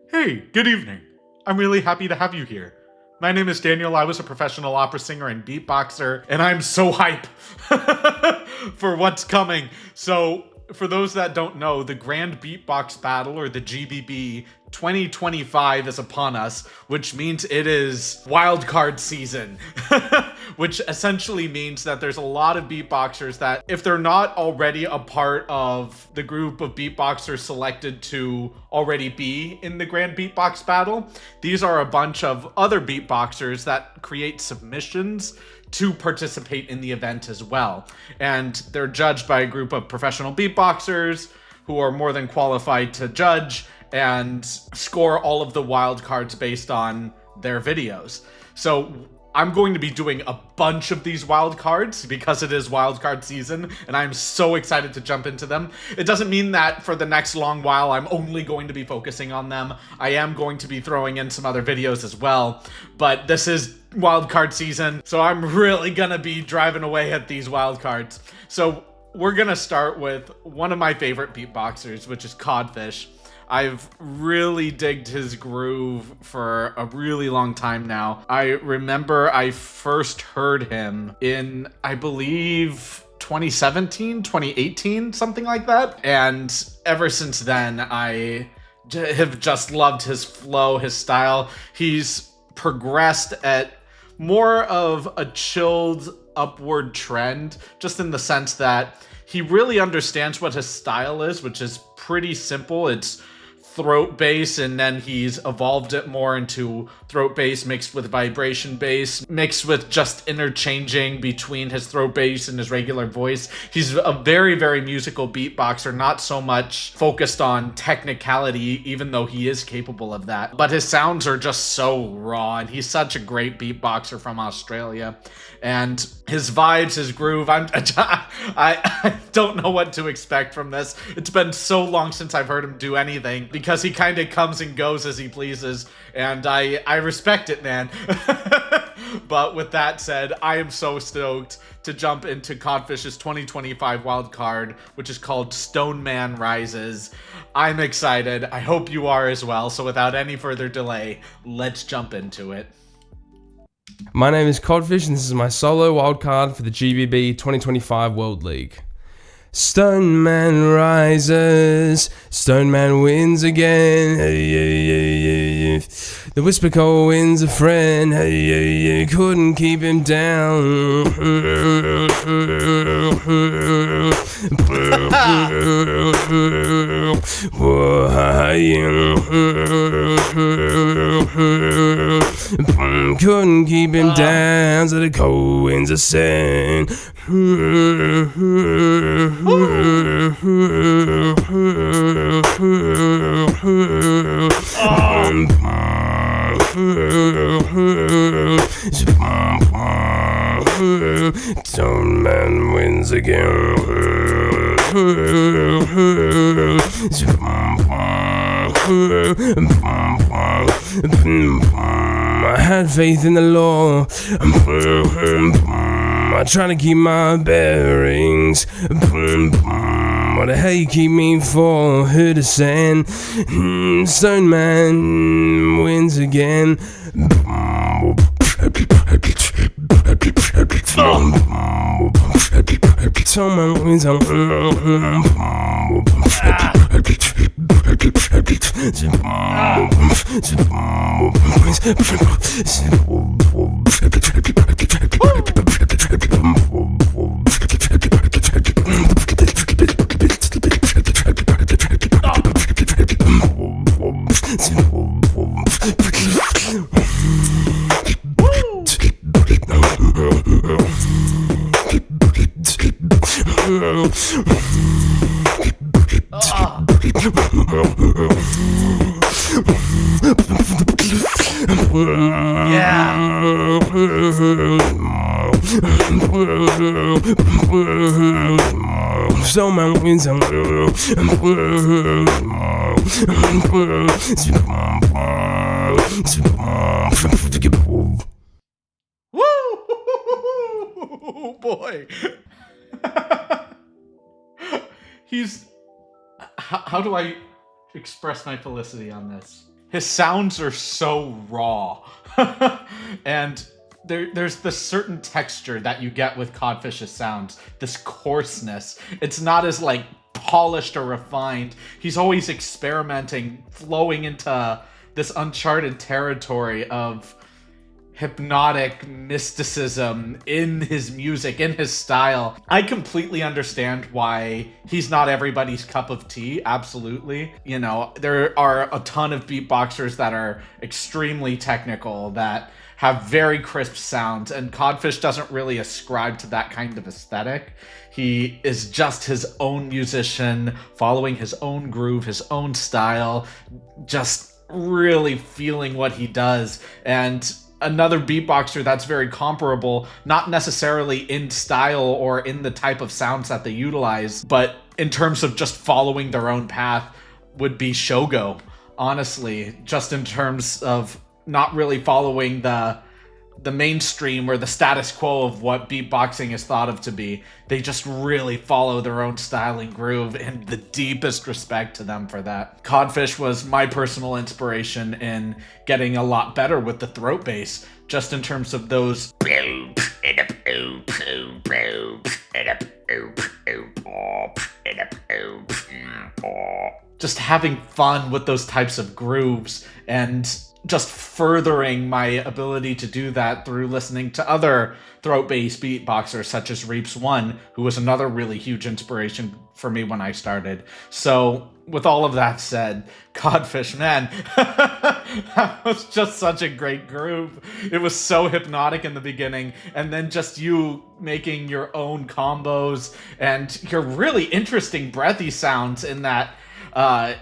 Hey, good evening. I'm really happy to have you here. My name is Daniel. I was a professional opera singer and beatboxer, and I'm so hype for what's coming. So, for those that don't know, the Grand Beatbox Battle, or the GBB 2025, is upon us, which means it is Wildcard season. Which essentially means that there's a lot of beatboxers that, if they're not already a part of the group of beatboxers selected to already be in the Grand Beatbox Battle, these are a bunch of other beatboxers that create submissions to participate in the event as well. And they're judged by a group of professional beatboxers who are more than qualified to judge and score all of the wild cards based on their videos. So I'm going to be doing a bunch of these wild cards because it is wildcard season, and I'm so excited to jump into them. It doesn't mean that for the next long while I'm only going to be focusing on them. I am going to be throwing in some other videos as well, but this is wildcard season, so I'm really gonna be driving away at these wild cards. So we're gonna start with one of my favorite beatboxers, which is Codfish. I've really digged his groove for a really long time now. I remember I first heard him in, I believe, 2017, 2018, something like that. And ever since then, I have just loved his flow, his style. He's progressed at more of a chilled upward trend, just in the sense that he really understands what his style is, which is pretty simple. It's throat bass, and then he's evolved it more into throat bass mixed with vibration bass, mixed with just interchanging between his throat bass and his regular voice. He's a very, very musical beatboxer, not so much focused on technicality, even though he is capable of that. But his sounds are just so raw, and he's such a great beatboxer from Australia. And his vibes, his groove, I don't know what to expect from this. It's been so long since I've heard him do anything, because he kind of comes and goes as he pleases, and I respect it, man. But with that said, I am so stoked to jump into Codfish's 2025 wild card, which is called Stone Man Rises. I'm excited. I hope you are as well. So without any further delay, let's jump into it. My name is Codfish, and this is my solo wildcard for the GBB 2025 World League. Stone Man rises, Stone Man wins again. The Whisper Cole wins a friend. Couldn't keep him down. Couldn't keep him down, so the Cole wins a sin. Stone Man wins again. I had faith in the law. I try to keep my bearings. What the hell you keep me for? Who to send? Stone Man wins again. Stone Man wins Stone Man wins. Woo! Boy. He's... How do I express my felicity on this? His sounds are so raw. And there's this certain texture that you get with Codfish's sounds, this coarseness. It's not as like polished or refined. He's always experimenting, flowing into this uncharted territory of hypnotic mysticism in his music, in his style. I completely understand why he's not everybody's cup of tea, absolutely. You know, there are a ton of beatboxers that are extremely technical, that have very crisp sounds, and Codfish doesn't really ascribe to that kind of aesthetic. He is just his own musician, following his own groove, his own style, just really feeling what he does. And another beatboxer that's very comparable, not necessarily in style or in the type of sounds that they utilize, but in terms of just following their own path, would be Shogo. Honestly, just in terms of not really following the mainstream or the status quo of what beatboxing is thought of to be. They just really follow their own style and groove, and the deepest respect to them for that. Codfish was my personal inspiration in getting a lot better with the throat bass, just in terms of those just having fun with those types of grooves, and just furthering my ability to do that through listening to other throat bass beatboxers such as Reaps One, who was another really huge inspiration for me when I started. So with all of that said, Codfish, man, that was just such a great groove. It was so hypnotic in the beginning, and then just you making your own combos and your really interesting breathy sounds in that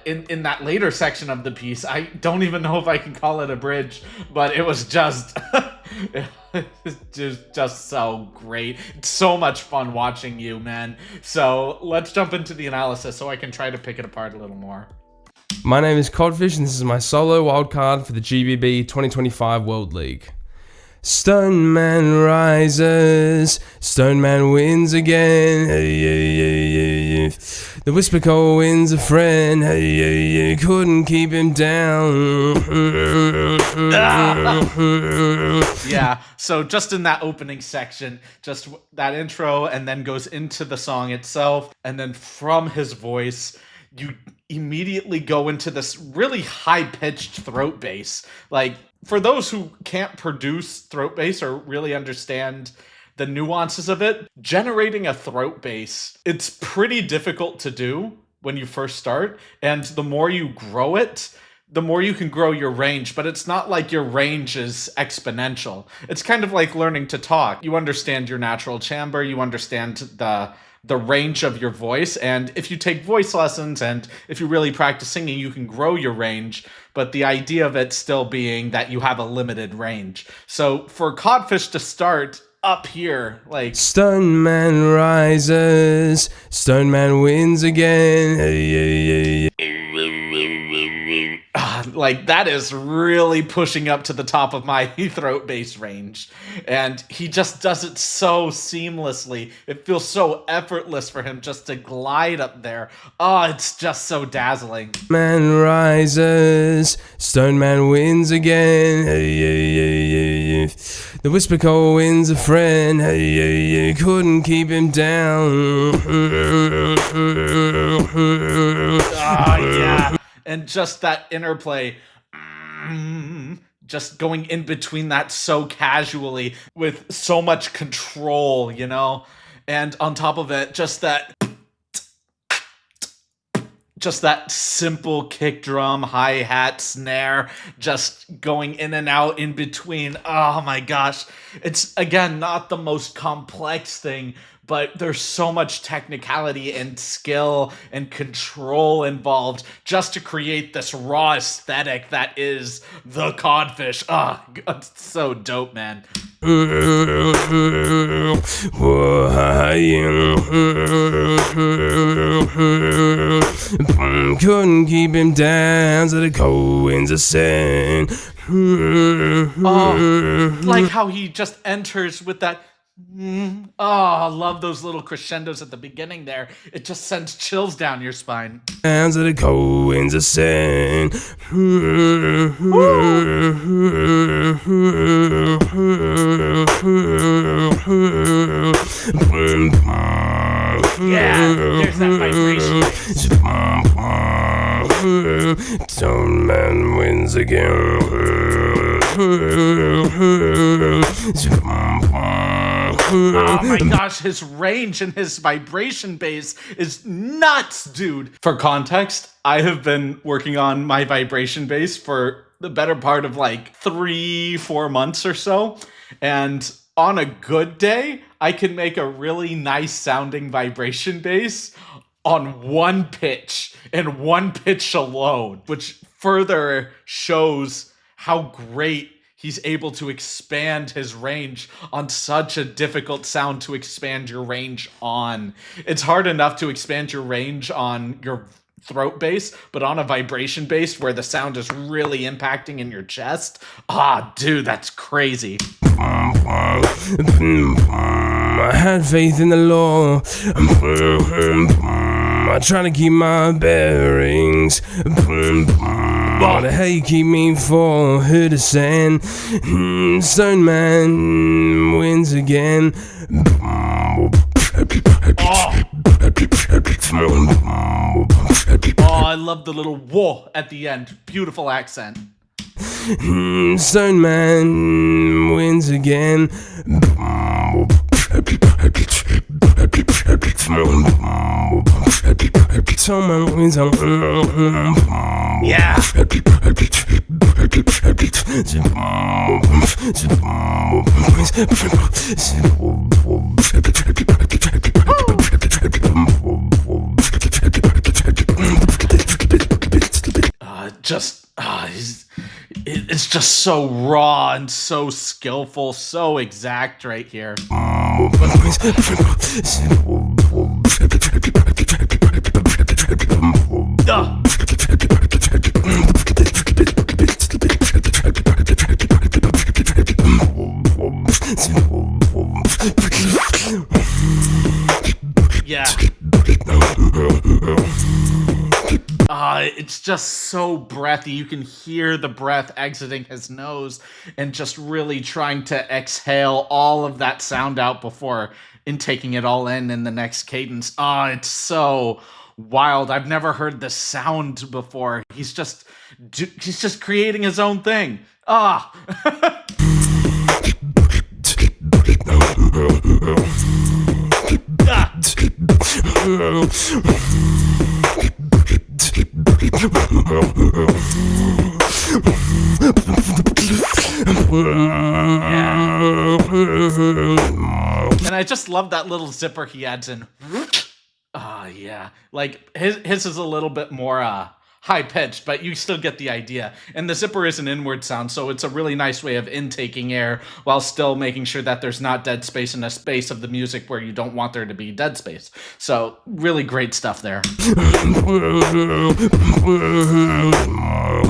in that later section of the piece. I don't even know if I can call it a bridge, but it was just just so great. It's so much fun watching you, man. So let's jump into the analysis so I can try to pick it apart a little more. My name is Codfish, and this is my solo wildcard for the GBB 2025 World League. Stone Man rises, Stone Man wins again. The Whisper Cole wins a friend. Couldn't keep him down. Yeah, so just in that opening section, just that intro, and then goes into the song itself, and then from his voice, you immediately go into this really high-pitched throat bass. Like, for those who can't produce throat bass or really understand the nuances of it, generating a throat bass, it's pretty difficult to do when you first start, and the more you grow it, the more you can grow your range, but it's not like your range is exponential. It's kind of like learning to talk. You understand your natural timbre, you understand the range of your voice, and if you take voice lessons and if you really practice singing, you can grow your range, but the idea of it still being that you have a limited range. So for Codfish to start up here, like, Stone Man rises, Stone Man wins again. like, that is really pushing up to the top of my throat bass range, and he just does it so seamlessly. It feels so effortless for him just to glide up there. Oh, it's just so dazzling. Man rises, Stone Man wins again. The Whisper Cole wins a friend. Couldn't keep him down. Oh, yeah. And just that interplay, just going in between that so casually with so much control, you know? And on top of it, just that simple kick drum, hi-hat, snare, just going in and out in between. Oh my gosh. It's, again, not the most complex thing, but there's so much technicality and skill and control involved just to create this raw aesthetic that is the Codfish. Oh, it's so dope, man. Couldn't keep him down, so the Cole wins a sin. Oh, like how he just enters with that Oh, I love those little crescendos at the beginning there. It just sends chills down your spine. Hands of the coins of sin. Yeah, there's that vibration. Stone Man wins again. Oh my gosh, his range and his vibration base is nuts, dude. For context, I have been working on my vibration base for the better part of like 3-4 months or so. And on a good day, I can make a really nice sounding vibration bass on one pitch and one pitch alone, which further shows how great he's able to expand his range on such a difficult sound to expand your range on. It's hard enough to expand your range on your throat bass, but on a vibration bass where the sound is really impacting in your chest, dude, that's crazy. I had faith in the law. I try to keep my bearings. What the hell you keep me for? Who to send? Stone Man wins again. Oh, I love the little whoa at the end. Beautiful accent. Stone Man wins again. Stone Man wins again. Yeah. It's just so raw and so skillful, so exact right here. Yeah. It's just so breathy. You can hear the breath exiting his nose and just really trying to exhale all of that sound out before intaking it all in the next cadence. It's so wild. I've never heard the sound before. He's just creating his own thing. And I just love that little zipper he adds in. Yeah. Like his is a little bit more high pitched, but you still get the idea. And the zipper is an inward sound, so it's a really nice way of intaking air while still making sure that there's not dead space in a space of the music where you don't want there to be dead space. So really great stuff there.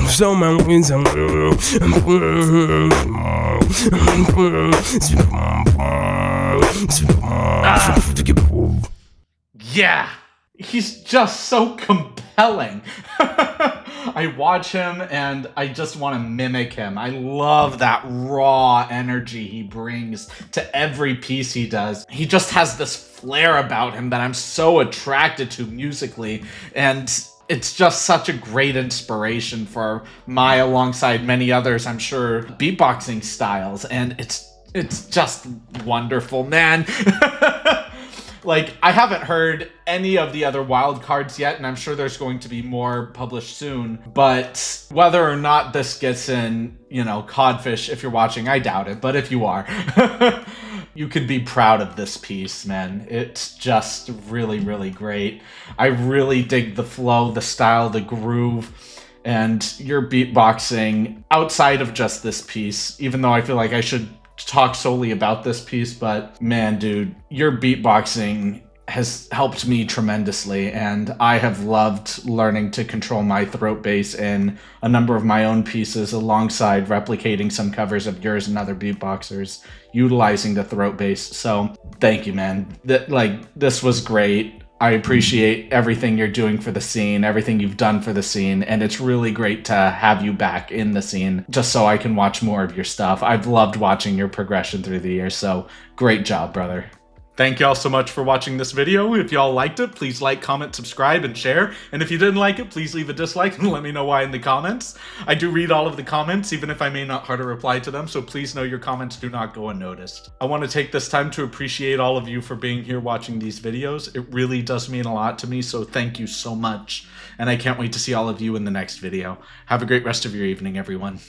Stone Man wins Yeah, he's just so compelling. I watch him and I just want to mimic him. I love that raw energy he brings to every piece he does. He just has this flair about him that I'm so attracted to musically, and it's just such a great inspiration for my, alongside many others, I'm sure, beatboxing styles, and it's just wonderful, man. Like, I haven't heard any of the other Wildcards yet, and I'm sure there's going to be more published soon. But whether or not this gets in, Codfish, if you're watching, I doubt it. But if you are, you could be proud of this piece, man. It's just really, really great. I really dig the flow, the style, the groove, and your beatboxing outside of just this piece, even though I feel like I should talk solely about this piece, but man, dude, your beatboxing has helped me tremendously, and I have loved learning to control my throat bass in a number of my own pieces alongside replicating some covers of yours and other beatboxers utilizing the throat bass. So thank you, man. This was great. I appreciate everything you're doing for the scene, everything you've done for the scene, and it's really great to have you back in the scene just so I can watch more of your stuff. I've loved watching your progression through the years, so great job, brother. Thank y'all so much for watching this video. If y'all liked it, please like, comment, subscribe, and share. And if you didn't like it, please leave a dislike and let me know why in the comments. I do read all of the comments, even if I may not heart to reply to them, so please know your comments do not go unnoticed. I want to take this time to appreciate all of you for being here watching these videos. It really does mean a lot to me, so thank you so much. And I can't wait to see all of you in the next video. Have a great rest of your evening, everyone.